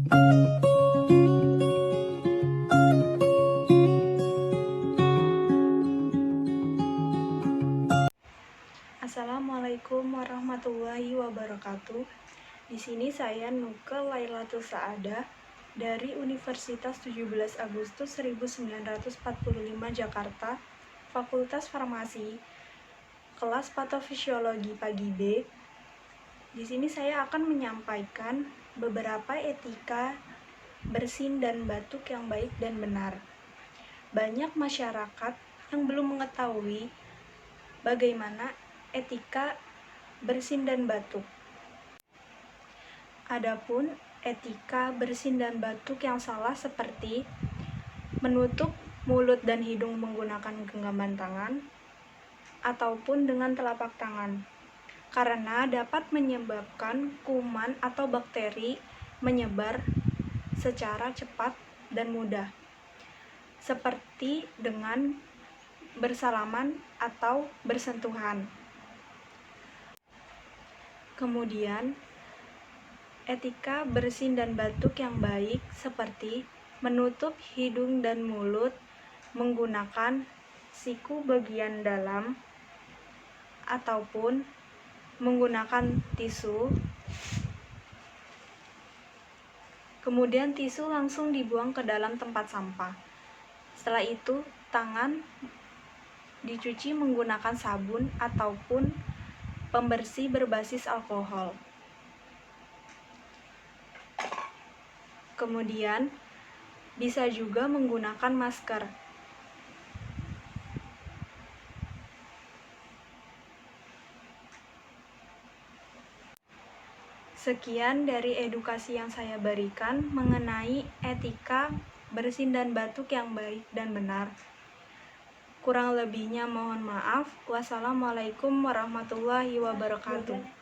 Assalamualaikum warahmatullahi wabarakatuh. Di sini saya Nuke Lailatul Saadah dari Universitas 17 Agustus 1945 Jakarta, Fakultas Farmasi, kelas Patofisiologi pagi B. Di sini saya akan menyampaikan beberapa etika bersin dan batuk yang baik dan benar. Banyak masyarakat yang belum mengetahui bagaimana etika bersin dan batuk. Adapun etika bersin dan batuk yang salah seperti menutup mulut dan hidung menggunakan genggaman tangan ataupun dengan telapak tangan, karena dapat menyebabkan kuman atau bakteri menyebar secara cepat dan mudah, seperti dengan bersalaman atau bersentuhan. Kemudian, etika bersin dan batuk yang baik seperti menutup hidung dan mulut menggunakan siku bagian dalam ataupun menggunakan tisu. Kemudian tisu langsung dibuang ke dalam tempat sampah. Setelah itu, tangan dicuci menggunakan sabun ataupun pembersih berbasis alkohol. Kemudian, bisa juga menggunakan masker. Sekian dari edukasi yang saya berikan mengenai etika bersin dan batuk yang baik dan benar. Kurang lebihnya mohon maaf. Wassalamualaikum warahmatullahi wabarakatuh.